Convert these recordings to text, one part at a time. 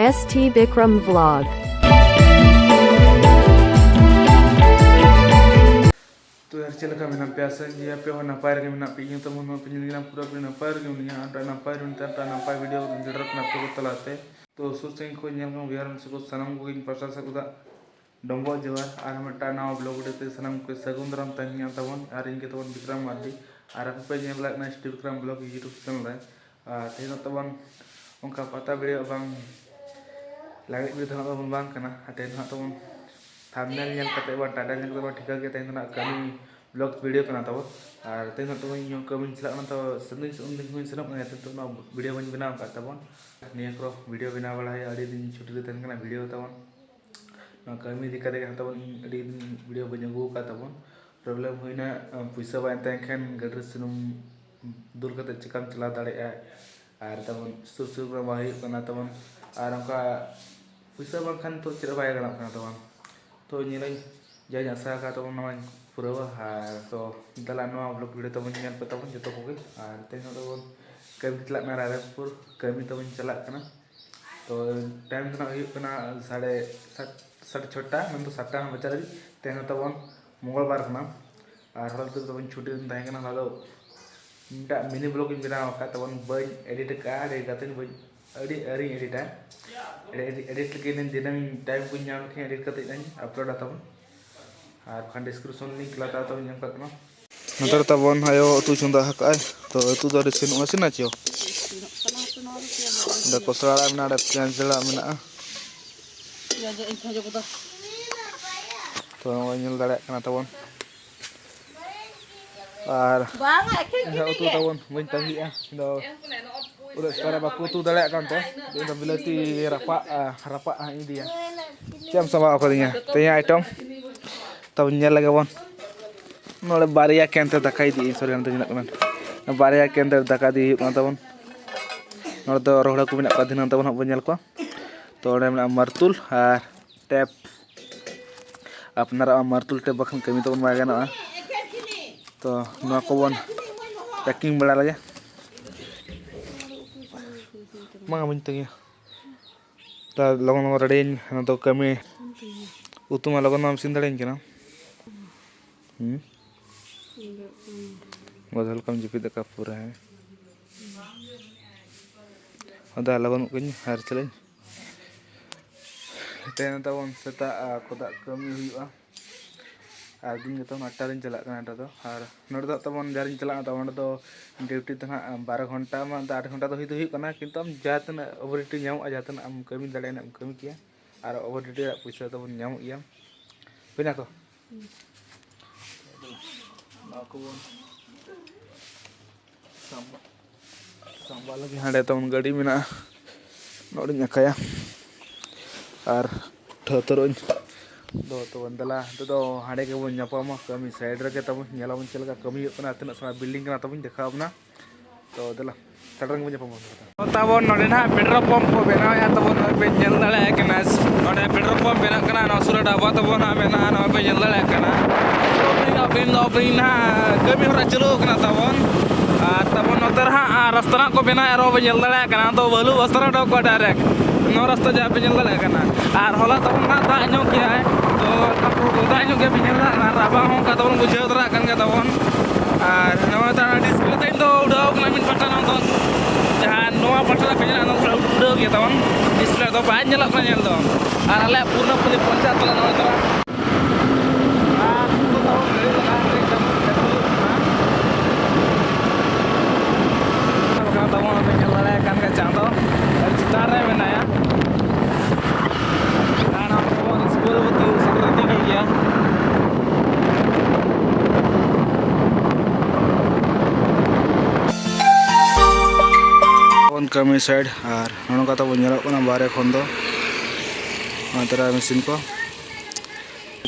ST Bikram Vlog. तो यार चल का मेना प्यासा ये पे हो नपायर के मेना पे तो मन पे निना पूरा पे नपायर के निया अंटा नपायर उनता अंटा नपायर वीडियो जडर ना पे तलाते तो सुसिंग को नेल को बिहार में से को सनम को इन प्रसाद से कुदा डंबो जवार आर मटा नाव ब्लॉग उड़ते सनम को सगुंदरम तनिया तवन आर इनके तवन विक्रम मार्डी आर पे नेल लाग ना Steve Vikram blog YouTube channel रे तेनो तवन उनका पता वीडियो बांग लागे वीडियो तवन बांग कना तेनो तवन thumbnail nyel kate ba title nyel kate ba thika ge teng na kami vlog video kana tawo ar teng to nyo kami selak na to sending sending senap na to na video ban bina ka tabon niya kro video bina bala hai adi din chuti de teng kana video tabon na kami dikate ka tabon adi din video ban gu ka tabon problem hoina puisa ba teng khan gadre sunum dur kate chikam chala dare ar tabon sur ba hai kana tabon ar onka puisa ba khan to chira ba kana tabon तो nyelai ja jasa ka to na pura to dala no vlog video to nyel pa to joto ko ar te no to kami chalak na Rarapur kami to chalak kana तो time ना हुना 6:30 मन तो 7 बजा रही तेन तब मंगलवार कना और हल तो छुट्टी तहन कना हलो मिनी ब्लॉग इन बनाव का तब बन एडिट का एडिट करते बन अड़ी एडिटा एडिट के दिन टाइम को नाम के एडिट करते अपलोड तब और खान डिस्क्रिप्शन लिंक लगा तब नाम का नतर तबन आयो तू चंदा हकाय तो तू दरे सिन ओसिना चियो दा कोसरा में ada पेंसिल में तो nyel dare kana tawon ar utu tawon bain tangi do udah sekarang baku tu dare kan to do bilati rapa ini dia jam sama apa dia tanya item tawon nyel lagi won nole baria kenter dakai di sorry nanti nak kan baria kenter dakai di kan tawon नोड़ तो रोहड़ा को मेना दिन तब हम बन को तो मरतुल और टैप अपनार मरतुल टैप बखन कमी तब बाय गाना तो को बन पैकिंग बड़ा लगे मा बन तंगी तो लगन रेडी तो कमी उतु मा लगन सिन दड़े ना मधल कम जिपी का पूरा है ada lawan kunya har chalen ten tawon seta koda kami huwa agin to natalin chalak kana to har nod do tawon jarin chalak tawon do duty tana 12 घंटा ma 8 घंटा to hitu hu kana kintu am jatna overduty nyam jatna am kami dale na am kami kia ar overduty ra puisa tawon nyam iya pina ko aku sama Samba लगे हाँ तब गाड़ी में नोड़ी नकाया और ठोतरो दो तो बंदला तो हाँ के बन नापामा कमी साइड रे तब बन चलका कमी तना सारा बिल्डिंग तब देखा तो दला सडन बन नापामा तब नोड़े ना पेट्रोल पंप को बनाव तब पे जल दड़े नोड़े पेट्रोल पंप बना सुरा डाबा तब ना पे जल दड़े कमी हरा चलो तब तब नोतर हाँ रास्ता को बना रो पे जल दड़े तो बालू वस्त्र डॉक डायरेक्ट नो रास्ता जा पे जल दड़े और होला तब ना दाग नो किया है तो दाग नो के पे जल दड़े राबा हों का तब बुझाव दरा कन के तब और नवा ता डिस्प्ले तइन तो उड़ाव कना मिन पटा ना तो जहां नवा पटा पे जला ना उड़ाव के तब डिस्प्ले तो बाय जल कना जल दो और अले पूर्ण पूरी पंचायत ला नवा तरा कमी साइड और नोका तब नलो बारे खन दो तरह मेसिन को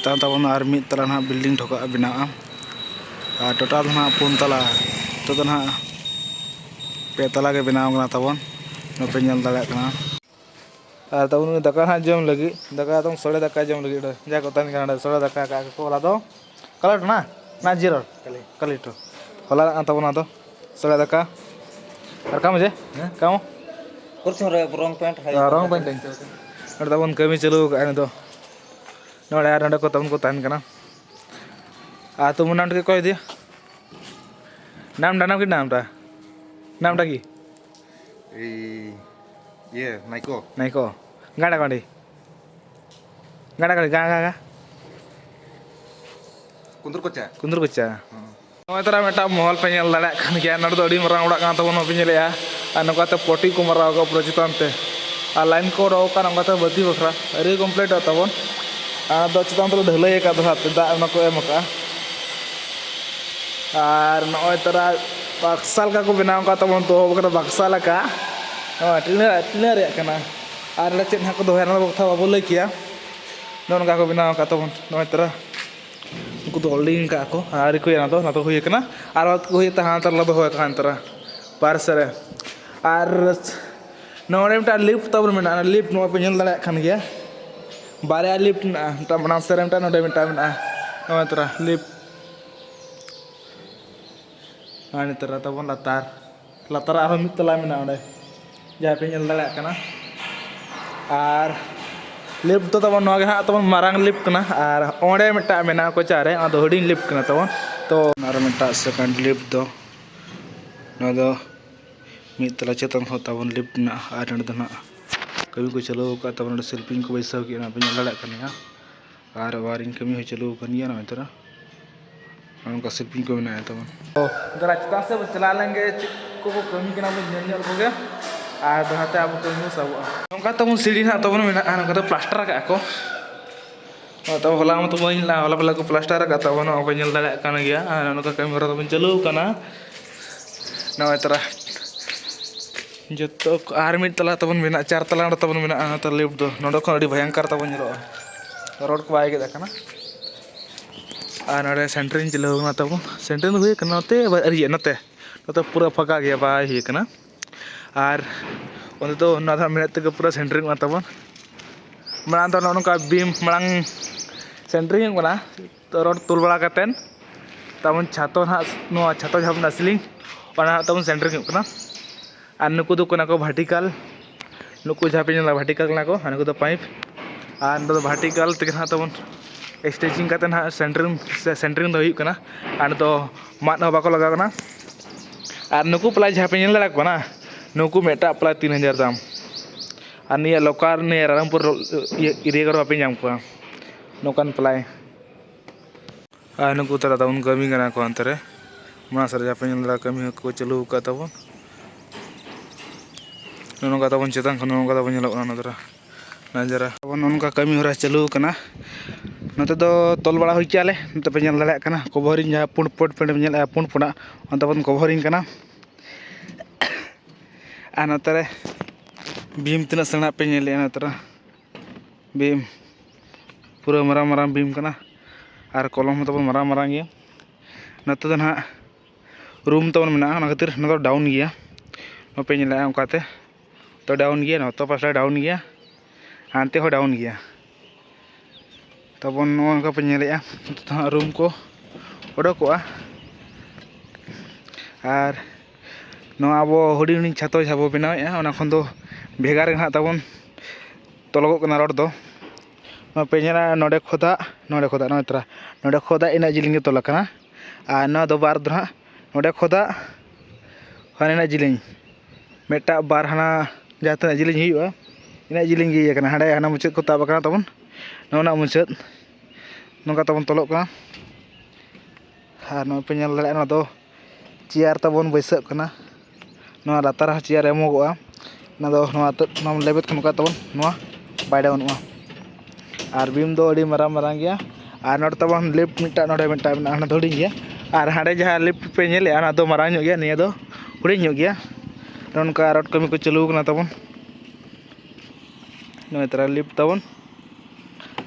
तब और मिद तला ना बिल्डिंग ठोका बना और टोटल ना 4 तला तो ना 2 तला के बनाव तब नोपे दड़े और तब दाका हाँ जम लगे दाका तुम सड़े दाका जम लगे जाको तन सड़े दाका को होला दो कलर ना जीरो कलिट होला तब सड़े दाका और काम जे काम rong pant rong pant node tabon kami chalu ka ani do node ar node ko tabon ko tan kana a tu munam ke koy dia nam ki nam ta ki naiko gada kandi ga kundur kocha नोय तरा Meta महल पे nail दाड़ा खान गया नड दो अडी मरांग उड़ा कान तबन पे नेलेया आ नकाते पोटी को मराव को पूरा चितान ते आ लाइन को रो का नकाते बती बखरा अरे कंप्लीट तबन आ दो चितान तो ढलई का दो हाथ दा न को एम का आर नोय तरा बक्साल का को बनाव का तबन तो बकरा बक्साल का टिना रे कना आर ले चेन हाको दो हेना बक्था बाबो लई किया नोन का को बनाव का तबन नोय तरा उनको तो होल्डिंग का को आर को ना तो हुई कना आर बात को हुई त हां तर लदो होय कान तरा पार्सरे आर नोरे मटा लिफ्ट तबर में ना लिफ्ट नो पे नेल दाड़ा खान गया बारे लिफ्ट ना ता बना सरे मटा नोडे मटा में ना तरा लिफ्ट आनी तरा तबन लातार आरो मित तला में ना ओडे जा पे नेल दाड़ा कना आर लिफ्ट तो तब नगे हाँ तब मारंग लिफ्ट कना और ओंडे मिटा मेना को चारे अदो हडिंग लिफ्ट कना तब तो आर मिटा सेकंड लिफ्ट दो नदो मित तला चेतन हो तब लिफ्ट ना आर नड ना कमी को चलो का तब नड सेल्फिंग को बैसाव की ना पे लड़ा कनिया आर वारिंग कमी हो चलो कनिया ना तरा उनका सेल्फिंग को ना तब तो जरा चिता से चला लेंगे को कमी कना नेल को गया आर दहाते अब कमी सब नोंका तबन सीढ़ी ना तबन मेना नोंका तो प्लास्टर का को तब होला मत बइन ला होला पला को प्लास्टर का तबन अब नेल दाड़ा कान गया नोंका कमी हरा तबन चलो कना नय तरा जतो आर मिट तला तबन मेना चार तला तबन मेना त लिफ्ट दो नोंडो खन अडी भयंकर तबन निरो रोड को बाय के देखना आर नडे सेंटरिंग चलो ना तबन सेंटरिंग हुई कना ते अरी नते तो पूरा फका गया बाय ही कना आर उन तो नाधा मिनट तक पूरा सेंटरिंग मा तबन मांग तो नोनका बीम मांग सेंटरिंग बना तो रोड तुल बड़ा कतेन तबन छातो ना नो छातो जहां सिलिंग ओना तबन सेंटरिंग कना आर नुकु दो कना को वर्टिकल नुकु जहां पे ना वर्टिकल कना को नुकु दो पाइप आर नो वर्टिकल तक ना तबन स्टेचिंग कते ना सेंटरिंग दो हुई कना आर तो मात हो बाको लगा कना आर नुकु प्लाई जहां पे नेल लगा कना नुकु मेटा प्लाई 3000 दाम और निया लोकार ने रामपुर एरिया करो पे नाम को नोकान प्लाई नुकु तरा तबन कमी कना को अंतरे मा सर जा पे नेल कमी को चलू का तबन नोनका तबन चेतन खन नोनका तबन नेलो ना तरा नजरा तबन नोनका कमी होरा चलू कना नते दो तोल बड़ा होई चाले नते पे नेल दाड़ा कना कवरिंग जहां पुण पट पे नेल पुण पुणा तबन कवरिंग कना आ नतरे बीम तना सेना पे नेले नतरा बीम पूरा मरा मरा बीम कना आर कलम तबन मरा मरा गया नते तो ना रूम तबन मेना ना खातिर न तो डाउन गया न पे नेले ओकाते तो डाउन गया न तो पासला डाउन गया हानते हो डाउन गया तबन नोनका पे नेले तो रूम को ओडकोआ आर नो आबो हुडी हुडी छातो जाबो बनावे ओना खन दो भेगार ना तबन तलगो कना रोड दो नो पेनेरा नोडे खोदा नोतरा नोडे खोदा इना जिलिंग तोला कना आ ना दो बार दरा नोडे खोदा हानेना जिलिंग मेटा बार हाना जाता जिलिंग हुआ इना जिलिंग गे कना हाडे हाना मुचत को ताब कना तबन नोना मुचत नोका तबन तोलो कना आ नो पेनेल लले ना दो चेयर तबन बैसक कना नोआ लातार चेयर एमोगोआ ना दो नोआ नोम लेबेत खन का तबन नोआ बाय डाउनवा आर बीम दो अडी मारा मारा गया आर नोड तबन लिफ्ट मिटा नोडे मिटा ना धोडी गया आर हाडे जहां लिफ्ट पे नेले ना दो मारा ᱧᱚᱜ गया निया दो हुडी ᱧᱚᱜ गया नोनका रोड कमी को चलू कना तबन नोय तरा लिफ्ट तबन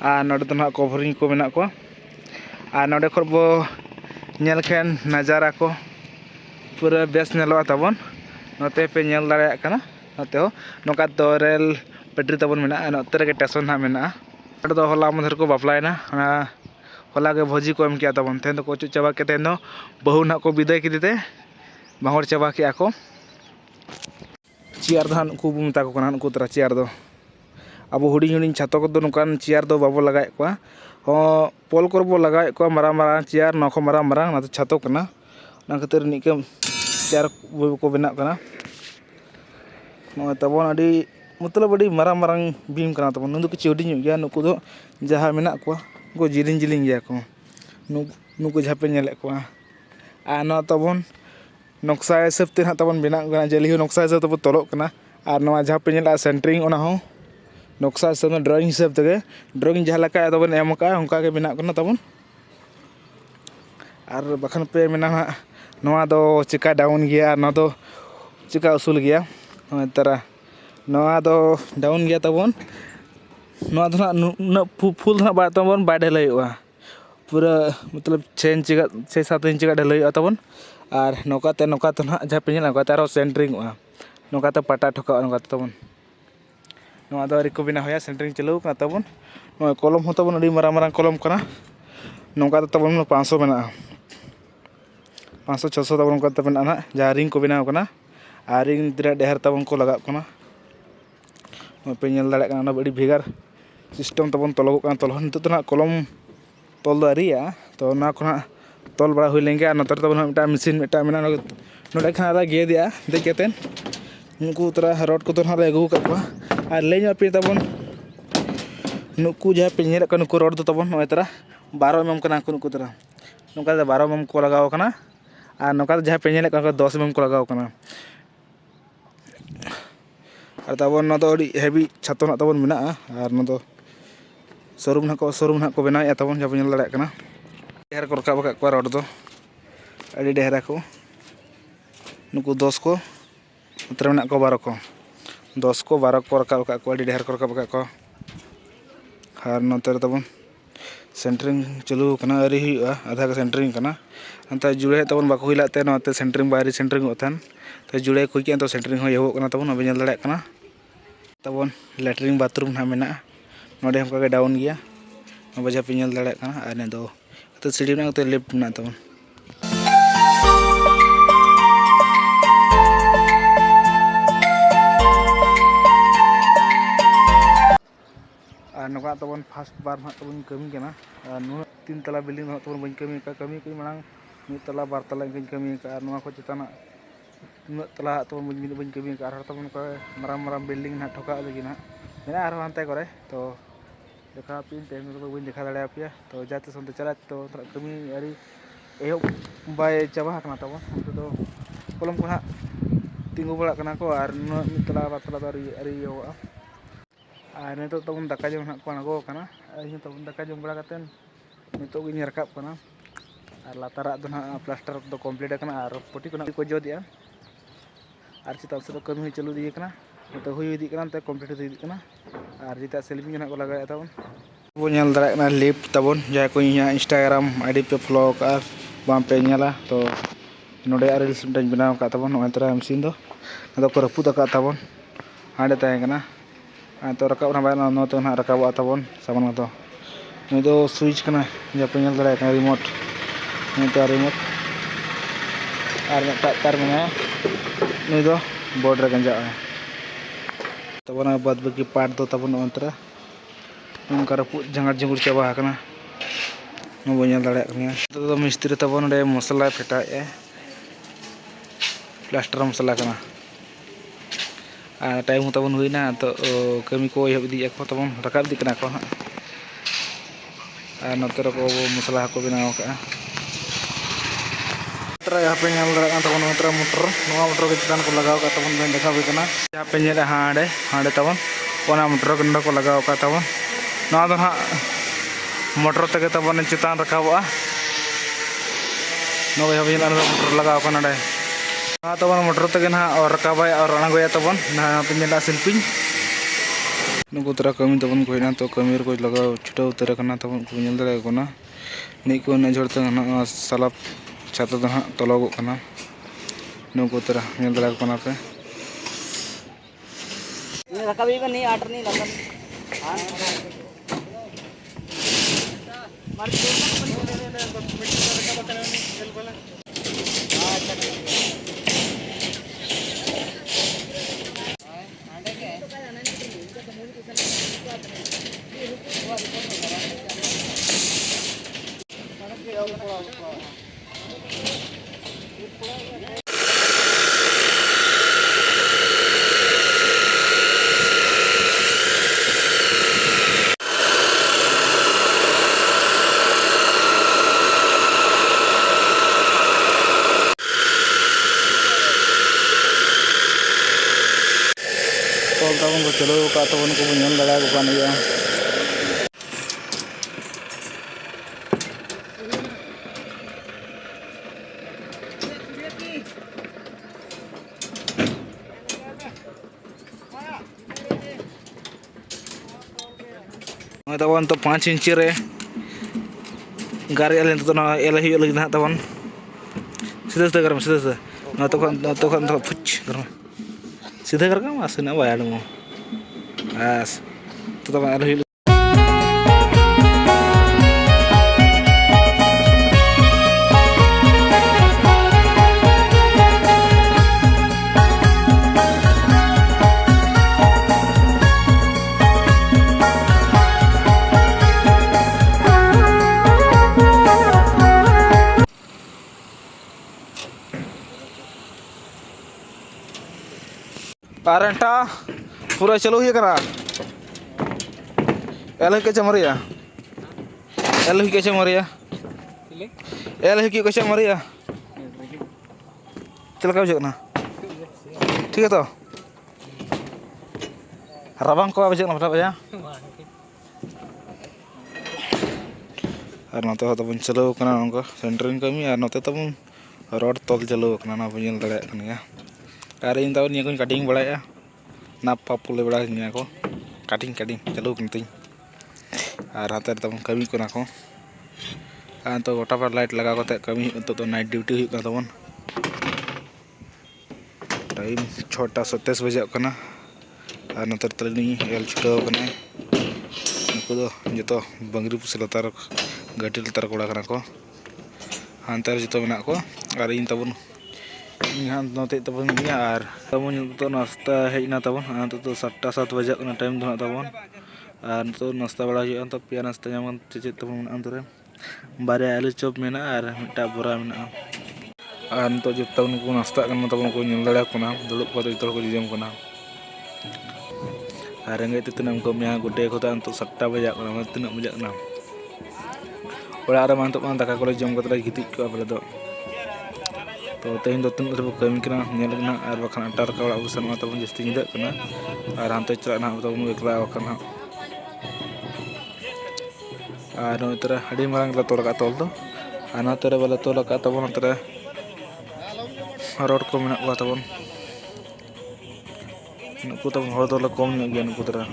आर नोडे तो ना कवरिंग को मेना को आर नोडे खर बो नेल खेन नजारा को पूरा बेस नेलो तबन नोते पे नेल दाड़ा कना नोते हो नोका तो रेल पटरी तबन मेना नोते रे स्टेशन ना मेना तो होला मधर को बापलायना होला के भोजी को एम किया तबन तेन को चु चाबा के तेन बहु ना को विदाय किदते भांगड़ चाबा किया को चेयर हाँ नुकू बो मेता को कना नुकू तरा चेयर दो अब हुडी हुडी छातो को नौकान चेयर दो बाबो लगाए को पोल को बो लगाए को मारा मारा चेयर नौको मारा मारा ना छातो कना ना खातिर निके चेयर को बना कना तबन अड़ी मतलब अड़ी मारा मारा बीम कना तबन नुदु किछि हुडी गया नुकू दो जहाँ मेना को जिलिंग जिलिंग गया को नुकू जहाँ पे नेले को आ ना तबन नक्शा हिसाब ते तबन बना कना जली नक्शा हिसाब तब तोलो कना और नवा जहाँ पे नेला सेंटरिंग ओना हो नक्शा हिसाब ड्राइंग हिसाब ते ड्राइंग जहाँ लगा तबन एम का उनका के बना कना तबन और बखान पे मेना नवा दो चिका डाउन गया ना दो चिका उसूल गया तरा नवा दो डाउन गया तबन नवा दो ना फुल ना बा तबन बा ढलैया पूरा मतलब 6 इंच 6-7 इंच का ढलैया तबन और नौकाते ना जहाँ पे नौकाते आरो सेंटरिंग नौकाते पाटा ठोका नौकाते तबन नवा दो रिको बिना होया सेंटरिंग चलो कना तबन कलम हो तबन अड़ी मारा मारा कलम कना नौकाते तबन 500 बना 500-600 तबन नौकाते बना ना जहाँ रिंग को बिना कना और रिंग तिरा डेहर तबन को लगा कना पे नेल दाड़े कना बड़ी भेगार सिस्टम तबन तलगो कना तल नितो तो ना कलम तल दो आरिया तो ना को ना तल बड़ा हुई लेंगे और नतर तबन मिटा मशीन मिटा मेना नोडे खाना गे दिया देख केतेन नुकू तरा रड को तो ना अगू का और ले पे तबन नुकू जहाँ पे नेल का नुकू रड दो तबन नय तरा 12 mm कना नुकू तरा नौका 12 mm को लगाव कना और नौका जहाँ पे नेल का 10 mm को लगाव कना और तबन ना तो अड़ी हेवी छातो ना तबन मेना और ना तो शोरूम ना को बनाया तबन जहाँ पे नेल दाड़े कना डेहर को रकाब का रड दो अड़ी डेहरा को नुकू 10 को उतर मेना को 12 को 10 को 12 को रकाब का अड़ी डेहर को रकाब का और नोते तबन सेंटरिंग चलू कना अरी हुआ आधा का सेंटरिंग कना अंत जुड़े तबन बाको हिलाते नोते सेंटरिंग बारी सेंटरिंग होतन तो जुड़े को के तो सेंटरिंग हो एहो कना तबन अब नेल दाड़े कना तबन लैट्रिन बाथरूम ना मेना नोडे हमका के डाउन गया बजा पे नेल दाड़े कना और ने दो तो सीढ़ी ना तो लिफ्ट ना तबन नौका तबन फर्स्ट बार ना तबन कमी कना नुना 3 तला बिल्डिंग ना तबन बन कमी कमी मांग 1 तला 2 तला कमी का नवा को चिताना 3 तला तबन बन कमी का तबन को मारा बिल्डिंग ना ठोका लगी ना मेना आरो हानते करे तो देखा पिन टाइम को बन देखा दाड़े पिया तो जाते संते चला तो कमी अरी एहो बाय चाबा कना तबन तो कलम को ना तिंगु बड़ा कना को और 1 तला 2 तला अरी होआ और नितो तबन दाका जम ना को आगो कना इन तबन दाका जम बड़ा कतेन नितो गिन रकाब कना और लातारा दो ना प्लास्टर दो कंप्लीट कना और पटी को जो दिया और चिता से कमी चालू दिए कना तो हुई इदी कना ते कंप्लीट इदी कना और जिता सेल्फी ना को लगाया तबन वो नेल दाड़ा कना लिफ्ट तबन जा को इया इंस्टाग्राम आईडी पे फॉलो का बाम पे नेला तो नोडे रील्स मिटाई बनाव का तबन नय तरा मशीन दो ना को रपुद का तबन हांडे ताए कना तो रकाब ना बाय ना तो ना रकाब तबन सामान तो नि दो स्विच कना जा पे नेल दाड़ा रिमोट नि तो रिमोट और तार में नि दो बोर्ड रे गंजा तबन बाद बाकी पार्ट दो तबन अंतरा उनका रपु जंगार जंगुर चाबा कना नो बनेल दाड़ा कना तो मिस्त्री तबन डे मसला फेटा प्लास्टर मसला कना टाइम तबन हुईना तो कमी को एहब दी को तबन रकाब दी कना को और नोतर को मसला को बनाव का यहाँ पे नेल दाड़ा तबन नोतर मोटर के चितान को लगाव का तबन बन देखा हुई कना यहाँ पे नेल हांडे तबन ओना मोटर कंडा को लगाव का तबन ना दो ना मोटर तक तबन चितान रकाबा नो यहाँ मोटर लगाव का नडे ना तबन मोटर तक ना और रकाबा और अणगोया तबन ना पे नेला सेल्फी नुकू तरा कमी तबन को ना तो कमी को लगाव छुटा उतर कना तबन को नेल दाड़ा को ना निको ने झड़ते ना सलाब छाता दो ना तलगो कना नुकू तरा नेल दाड़ा को ना पे ये रकाबी का नहीं आटर नहीं लगा ᱠᱚ ᱛᱟᱵᱚᱱ ᱠᱚ ᱧᱮᱞ ᱫᱟᱲᱮ ᱟᱠᱚ ᱠᱟᱱ ᱜᱮᱭᱟ ᱛᱟᱵᱚᱱ ᱛᱚ 5 इंच रे गाड़ी आले तो एल हुई लगी ना तबन सीधा सीधा करम सीधा सीधा ना तो फुच करम सीधा करम आसना बाया दमो आस तो तबन एल हुई पारंटा पूरा चलो ही करा एल के चमरिया एल के चमरिया एल के चमरिया चल का बजना ठीक है तो रबांग को बजना फटा बजा और नते तबन चलो कना उनको सेंटरिंग कमी और नते तबन रोड तल चलो कना ना बजन दड़े कना और इन तब निया कटिंग बड़ा नाप पाप ले बड़ा को कटिंग चलो कनती और हाथ तब कमी को तो गोटा पर लाइट लगा कमी तो नाइट ड्यूटी हुई तबन टाइम 6:27 बजे और नतर तली एल छुटाव जो बंगरी पुस लतार गाटी लतार कोड़ा को हानते जो मेना को और इन तबन नोते तबन और तबन तो नाश्ता हेजना तबन तो 7:07 बजे टाइम दो तबन और तो नाश्ता बड़ा हो तो पे नाश्ता नाम चेचे तबन अंतरे बारे आलू चॉप मेना और मिटा बोरा मेना और तो जो तबन को नाश्ता तबन को दड़ा दुड़ब को जो को जम को और रेंगे तीन को मैं गोटे को तो 7 बजे तीन बजे ओड़ा मान तो दाका को जम कर गिटी को बोले तो तेहन दो तीन कमी करना और बखान अटार का ओड़ा सेन तब जास्ती निदा और हानते चलना तब एकला और नोतरे अड़ी मांग तोल का तोल दो और नोतरे बोले तोल का तब नोतरे रोड को मेना तबन नुकु तब हर दो कम गया नुकु तरह